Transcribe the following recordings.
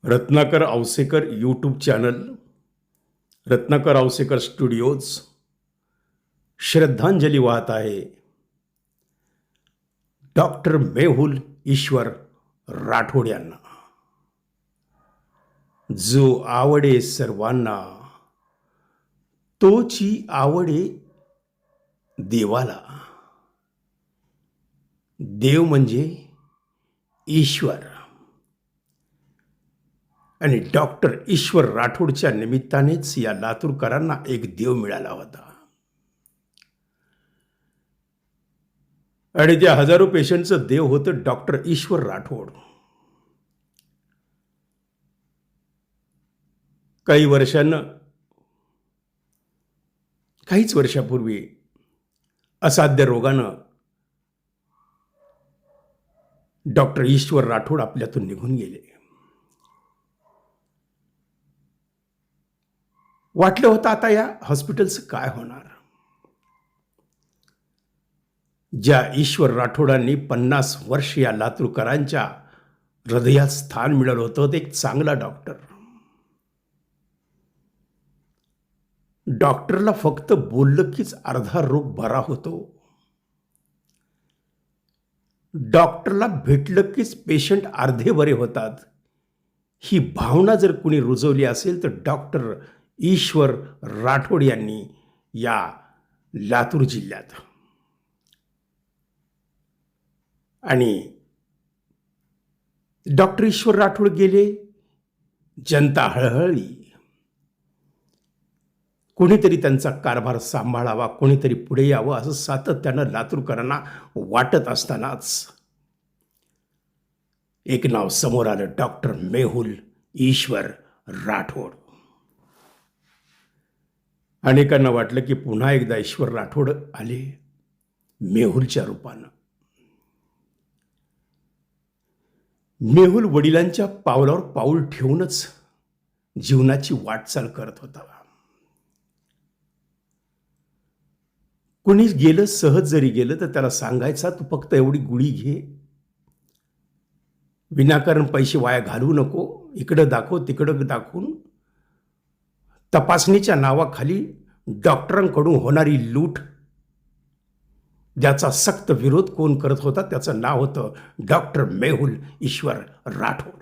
Ratnakar Ausekar YouTube channel, Ratnakar Ausekar studios श्रद्धांजली वाहत आहे डॉक्टर मेहुल ईश्वर राठोड यांना. जो आवडे सर्वांना तोची आवडे देवाला. देव म्हणजे ईश्वर आणि डॉक्टर ईश्वर राठोडच्या निमित्तानेच या लातूरकरांना एक देव मिळाला होता. आणि त्या हजारो पेशंटचं देव होतं डॉक्टर ईश्वर राठोड. काहीच वर्षापूर्वी असाध्य रोगानं डॉक्टर ईश्वर राठोड आपल्यातून निघून गेले. वाटलं होतं आता या हॉस्पिटलचं काय होणार. ज्या ईश्वर राठोडांनी 50 वर्ष या लातूरकरांच्या हृदयात स्थान मिळवलं होतं, ते एक चांगला डॉक्टर. डॉक्टरला फक्त बोललं कीच अर्धा रोग बरा होतो. डॉक्टरला भेटलं कीच पेशंट अर्धे बरे होतात. ही भावना जर कुणी रुजवली असेल तर डॉक्टर ईश्वर राठोड यांनी या लातूर जिल्ह्यात. आणि डॉक्टर ईश्वर राठोड गेले, जनता हळहळली. कोणीतरी त्यांचा कारभार सांभाळावा, कोणीतरी पुढे यावं असं सातत्यानं लातूरकरांना वाटत असतानाच एक नाव समोर आलं, डॉक्टर मेहुल ईश्वर राठोड. अनेकांना वाटलं की पुन्हा एकदा ईश्वर राठोड आले मेहुलच्या रूपानं. मेहुल वडिलांच्या पावलावर पाऊल ठेवूनच जीवनाची वाटचाल करत होता. कुणी गेलं, सहज जरी गेलं तर त्याला सांगायचा, तू फक्त एवढी गुळी घे, विनाकारण पैसे वाया घालवू नको, इकडं दाखव तिकडं दाखवून तपासणीच्या नावाखाली डॉक्टरांकडून होणारी लूट, ज्याचा सक्त विरोध कोण करत होता, त्याचं नाव होतं डॉक्टर मेहुल ईश्वर राठोड.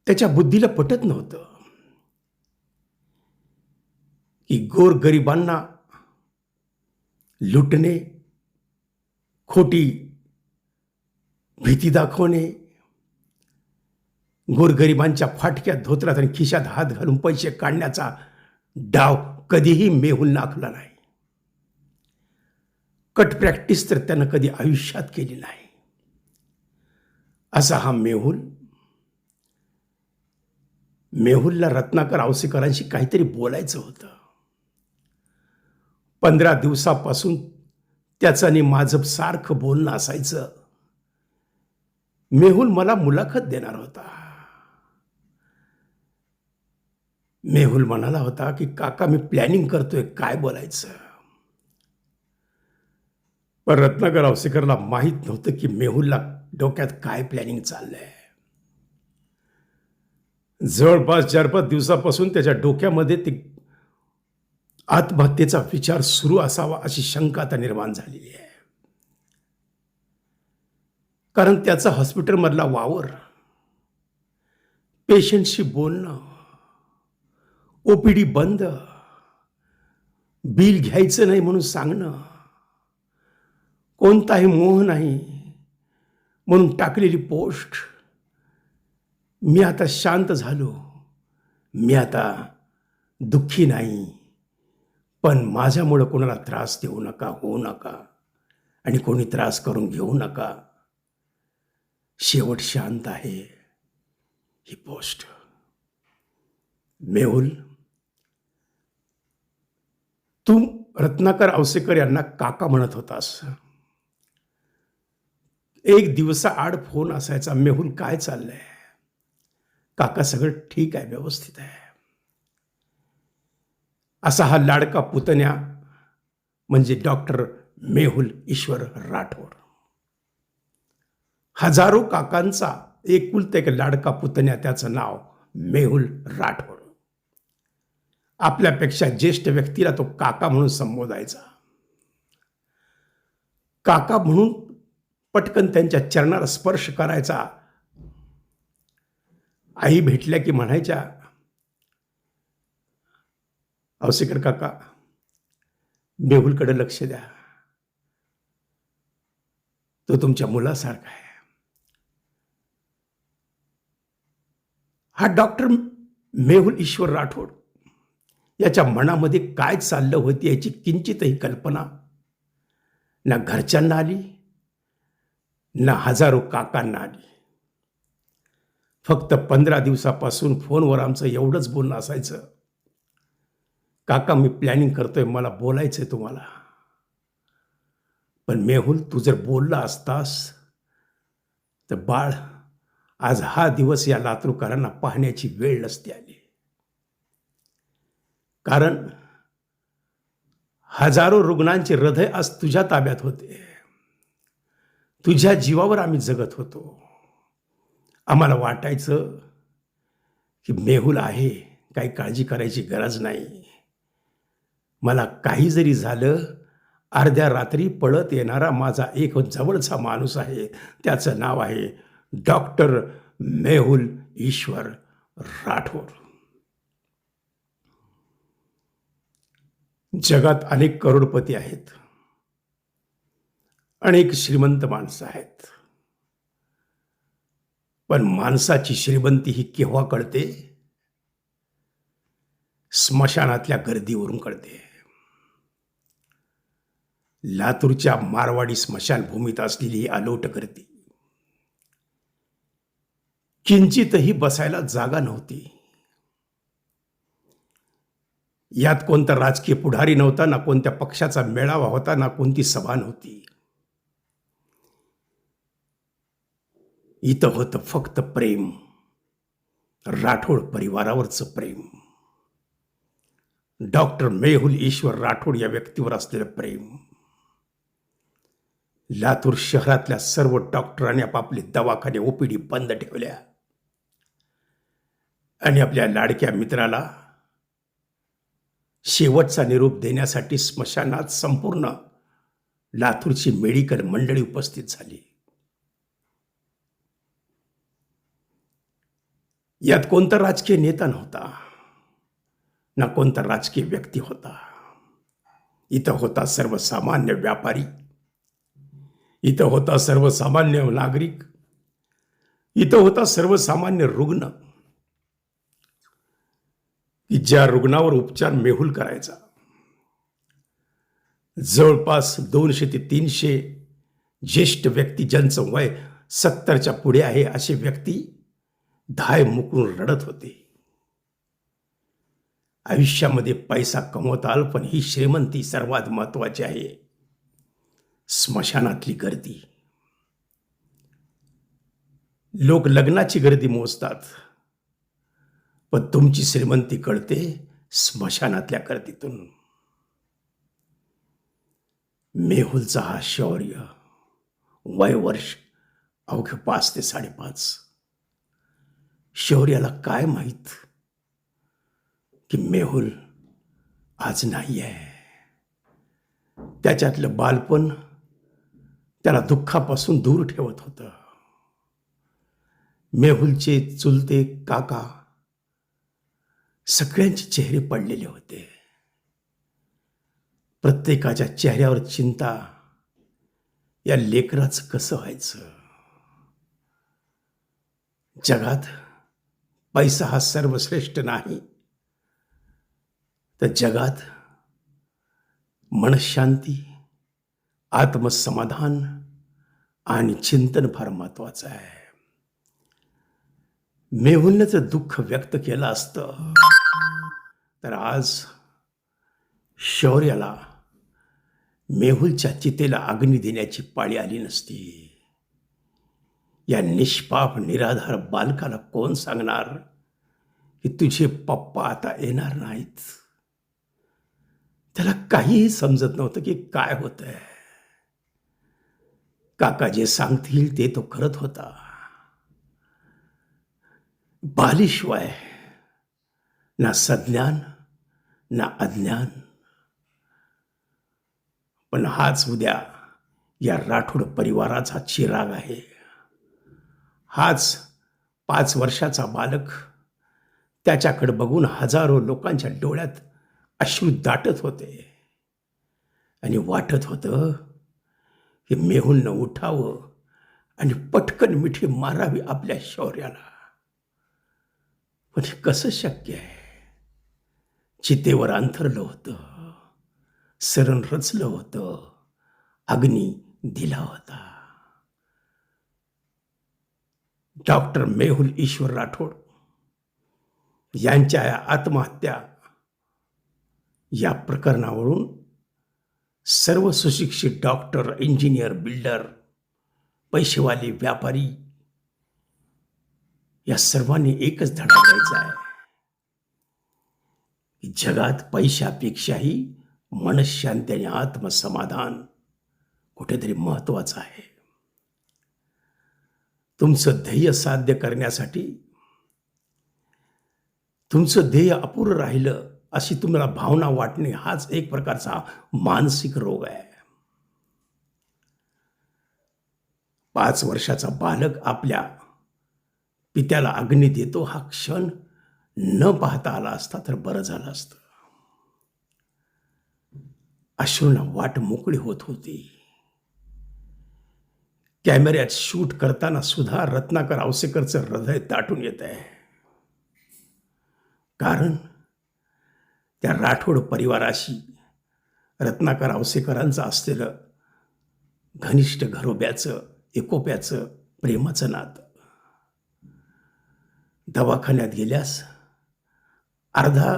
त्याच्या बुद्धीला पटत नव्हतं की गोरगरिबांना लुटणे, खोटी भीती दाखवणे, गोरगरिबांच्या फाटक्या धोत्रात आणि खिशात हात घालून पैसे काढण्याचा डाव कधीही मेहुलनं आखला नाही. कट प्रॅक्टिस तर त्यानं कधी आयुष्यात केली नाही. असा हा मेहुलला रत्नाकर औसेकरांशी काहीतरी बोलायचं होतं. 15 दिवसापासून त्याचं आणि माझं सारखं बोलणं असायचं. मेहुल मला मुलाखत देणार होता. मेहुल म्हणाला होता की काका, मी प्लॅनिंग करतोय काय बोलायचं. पण रत्नाकर औसेकरला माहीत नव्हतं की मेहुलला डोक्यात काय प्लॅनिंग चाललंय. जवळपास 4-5 दिवसापासून त्याच्या डोक्यामध्ये ते आत्महत्येचा विचार सुरू असावा अशी शंका आता निर्माण झालेली आहे. कारण त्याचा हॉस्पिटलमधला वावर, पेशंटशी बोलणं, ओपीडी बंद, बिल घ्यायचं नाही म्हणून सांगणं, कोणताही मोह नाही म्हणून टाकलेली पोस्ट, मी आता शांत झालो, मी आता दुःखी नाही, पण माझ्यामुळं कोणाला त्रास देऊ नका, होऊ नका, आणि कोणी त्रास करून घेऊ नका, शेवट शांत आहे, ही पोस्ट. मेहुल, तू रत्नाकर औसेकर यांना काका म्हणत होतास. एक दिवसाआड फोन असायचा, मेहुल काय चाललंय काका, सगळं ठीक आहे, व्यवस्थित आहे. असा हा लाडका पुतण्या म्हणजे डॉक्टर मेहुल ईश्वर राठोड. हजारो काकांचा एकुलता एक लाडका पुतण्या, त्याचं नाव मेहुल राठोड. आपल्यापेक्षा ज्येष्ठ व्यक्तीला तो काका म्हणून संबोधायचा. काका म्हणून पटकन त्यांच्या चरणाला स्पर्श करायचा. आई भेटल्या की म्हणायच्या, औसेकर काका, मेहुलकडे लक्ष द्या, तो तुमच्या मुलासारखा आहे. हा डॉक्टर मेहुल ईश्वर राठोड याच्या मनामध्ये काय चाललं होती याची किंचितही कल्पना ना घरच्यांना आली ना हजारो काकांना आली. फक्त 15 दिवसापासून फोनवर आमचं एवढंच बोलणं असायचं, काका मी प्लॅनिंग करतोय, मला बोलायचंय तुम्हाला. पण मेहुल, तू जर बोलला असतास तर बाळ, आज हा दिवस या लातूरकरांना पाहण्याची वेळ नसती आली. कारण हजारो रुग्णांचे हृदय आज तुझ्या ताब्यात होते. तुझ्या जीवावर आम्ही जगत होतो. आम्हाला वाटायचं की मेहुल आहे, काही काळजी करायची गरज नाही. मला काही जरी झालं, अर्ध्या रात्री पळत येणारा माझा एक जवळचा माणूस आहे, त्याचं नाव आहे डॉक्टर मेहुल ईश्वर राठोड. जगात अनेक करोडपती आहेत, अनेक श्रीमंत माणसं आहेत, पण माणसाची श्रीमंती ही केव्हा कळते? स्मशानातल्या गर्दीवरून कळते. लातूरच्या मारवाडी स्मशानभूमीत असलेली ही अलोट गर्दी, किंचितही बसायला जागा नव्हती. यात कोणता राजकीय पुढारी नव्हता, ना कोणत्या पक्षाचा मेळावा होता, ना कोणती सभा नव्हती. इथं होतं फक्त प्रेम, राठोड परिवारावरचं प्रेम, डॉक्टर मेहुल ईश्वर राठोड या व्यक्तीवर असलेलं प्रेम. लातूर शहरातल्या सर्व डॉक्टरांनी आपापले दवाखाने, ओपीडी बंद ठेवल्या आणि आपल्या लाडक्या मित्राला शेवटचा निरोप देण्यासाठी स्मशानात संपूर्ण लातूरची मेडिकल मंडळी उपस्थित झाली. यात कोणता राजकीय नेता नव्हता, ना कोणता राजकीय व्यक्ती होता. इथं होता सर्वसामान्य व्यापारी, इथं होता सर्वसामान्य नागरिक, इथं होता सर्वसामान्य रुग्ण, की ज्या रुग्णावर उपचार मेहुल करायचा. जवळपास 200 ते 300 ज्येष्ठ व्यक्ती, ज्यांचं वय 70च्या पुढे आहे, असे व्यक्ती धाय मुकून रडत होते. आयुष्यामध्ये पैसा कमवताल, पण ही श्रीमंती सर्वात महत्वाची आहे, स्मशानातली गर्दी. लोक लग्नाची गर्दी मोजतात, पण तुमची श्रीमंती कळते स्मशानातल्या गर्दीतून. मेहुलचा हा शौर्य, वयवर्ष अवघे 5 ते 5.5. शौर्याला काय माहीत की मेहुल आज नाही आहे. त्याच्यातलं बालपण त्याला दुःखापासून दूर ठेवत होतं. मेहुलचे चुलते काका सगळ्यांचे चेहरे पडलेले होते. प्रत्येकाच्या चेहऱ्यावर चिंता, या लेकराचं कसं व्हायचं. जगात पैसा हा सर्वश्रेष्ठ नाही, तर जगात मनशांती, आत्मसमाधान आणि चिंतन फार महत्वाचं आहे. मेहुलनं जर दुःख व्यक्त केलं असतं तर आज शौर्याला मेहुलच्या चितेला अग्नी देण्याची पाळी आली नसती. या निष्पाप निराधार बालकाला कोण सांगणार की तुझे पप्पा आता येणार नाहीत. त्याला काहीही समजत नव्हतं की काय होतंय. काका जे सांगतील ते तो करत होता. बालीशिवाय ना सज्ञान ना अज्ञान. पण हाच उद्या या राठोड परिवाराचा चिराग आहे. हाच 5 वर्षाचा बालक. त्याच्याकडे बघून हजारो लोकांच्या डोळ्यात अश्रू दाटत होते आणि वाटत होतं की मेहुलनं उठावं आणि पटकन मिठी मारावी आपल्या शौर्याला. पण हे कसं शक्य आहे? चितेवर अंथरलं होतं, सरण रचलं होतं, अग्नी दिला होता. डॉक्टर मेहुल ईश्वर राठोड यांच्या या आत्महत्या या प्रकरणावरून सर्व सुशिक्षित डॉक्टर, इंजिनियर, बिल्डर, पैसेवाले, व्यापारी या सर्वांनी एकच धडा द्यायचा आहे की जगात पैशापेक्षाही मनशांती आणि आत्मसमाधान कुठेतरी महत्वाचं आहे. तुमचं ध्येय साध्य करण्यासाठी तुमचं ध्येय अपुरं राहिलं अशी तुम्हाला भावना वाटणे हाच एक प्रकारचा मानसिक रोग आहे. 5 वर्षाचा बालक आपल्या पित्याला अग्नी देतो हा क्षण न पाहता आला असता तर बरं झालं असतं. अश्रूंना वाट मोकळी होत होती. कॅमेऱ्यात शूट करताना सुद्धा रत्नाकर औसेकरचं हृदय दाटून येत आहे. कारण त्या राठोड परिवाराशी रत्नाकर औसेकरांचं असलेलं घनिष्ठ घरोब्याचं, एकोप्याचं, प्रेमाचं नातं. दवाखान्यात गेल्यास अर्धा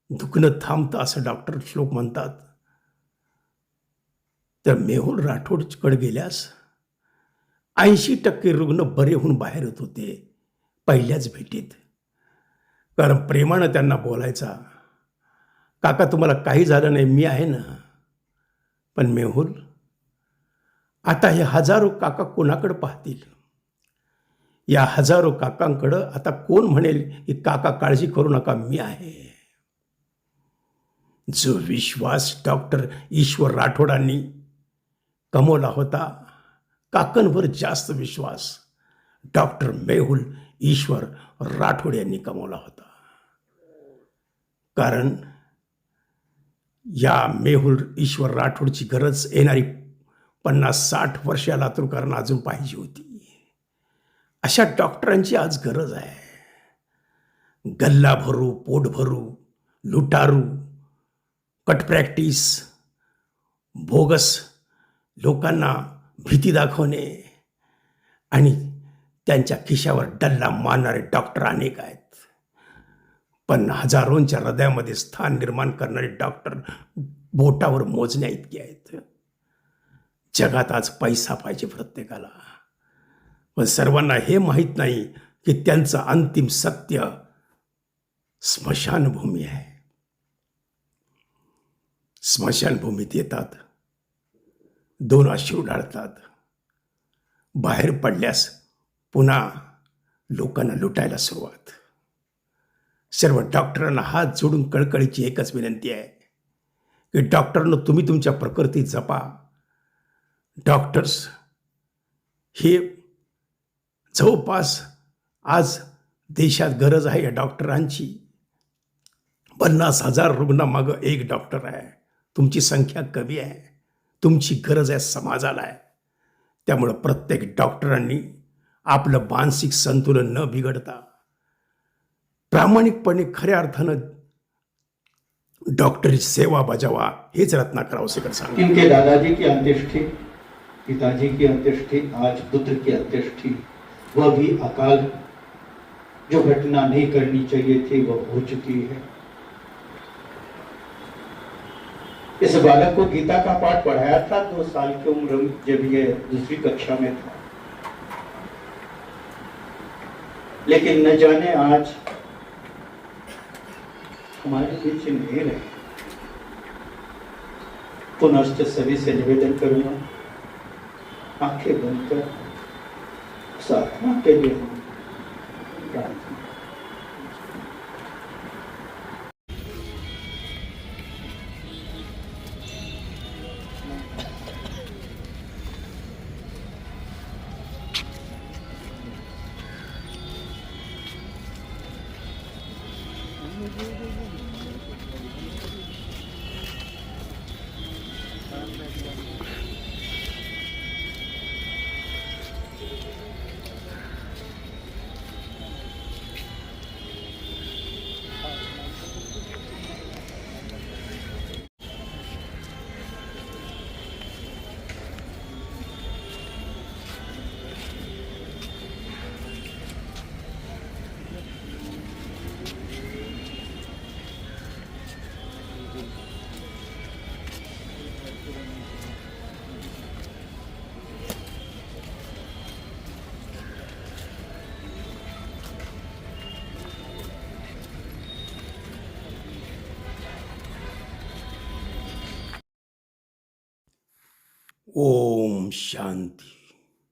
दुखणं थांबतं असं डॉक्टर श्लोक म्हणतात. तर मेहुल राठोडकडे गेल्यास 80% रुग्ण बरे होऊन बाहेर येत होते पहिल्याच भेटीत. कारण प्रेमानं त्यांना बोलायचा, काका तुम्हाला काही झालं नाही, मी आहे ना. पण मेहुल, आता हे हजारो काका कोणाकडे पाहतील? या हजारो काकांकडं आता कोण म्हणेल की काका काळजी करू नका, मी आहे. जो विश्वास डॉक्टर ईश्वर राठोडांनी कमवला होता, काकांवर जास्त विश्वास डॉक्टर मेहुल ईश्वर राठोड यांनी कमवला होता. कारण या मेहुल ईश्वर राठोडची गरज येणारी 50-60 वर्षाला तर कारण अजून पाहिजे होती. अशा डॉक्टरांची आज गरज आहे. गल्ला भरू, पोट भरू, लुटारू, कट प्रॅक्टिस, बोगस लोकांना भीती दाखवणे आणि त्यांच्या खिशावर डल्ला मारणारे डॉक्टर अनेक आहेत. पण हजारोंच्या हृदयामध्ये स्थान निर्माण करणारे डॉक्टर बोटावर मोजण्या इतके आहेत. जगात आज पैसा पाहिजे प्रत्येकाला, पण सर्वांना हे माहीत नाही की त्यांचं अंतिम सत्य स्मशानभूमी आहे. स्मशानभूमीत येतात, 2 अश्रू ढाळतात, बाहेर पडल्यास पुन्हा लोकांना लुटायला सुरुवात. सर्व डॉक्टरांना हात जोडून कळकळीची एकच विनंती आहे की डॉक्टरनं तुम्ही तुमच्या प्रकृती जपा. डॉक्टर्स हे जवळपास आज देशात गरज आहे या डॉक्टरांची. 50,000 रुग्णामागं 1 डॉक्टर आहे. तुमची संख्या कमी आहे, तुमची गरज आहे समाजाला आहे. त्यामुळं प्रत्येक डॉक्टरांनी आपलं मानसिक संतुलन न बिघडता प्रामाणिकपणे खऱ्या अर्थानं डॉक्टरी सेवा बजावा, हेच रत्नाकर औसेकर सांगतात. इनके दादाजी की अंत्येष्टि, पिताजी की अंत्येष्टि, आज पुत्र की अंत्येष्टि, वह भी अकाल. जो घटना नहीं करनी चाहिए थी वह हो चुकी है. इस बालक को गीता का पाठ पढ़ाया था 2 साल की उम्र में, जब ये 2री कक्षा में था. लेकिन न जाने आज हमारे बीच नहीं रहे. पुनश्च सभी से निवेदन करूंगा आंखें बंद कर साधना के लिए हम प्रार्थना ओम शांती.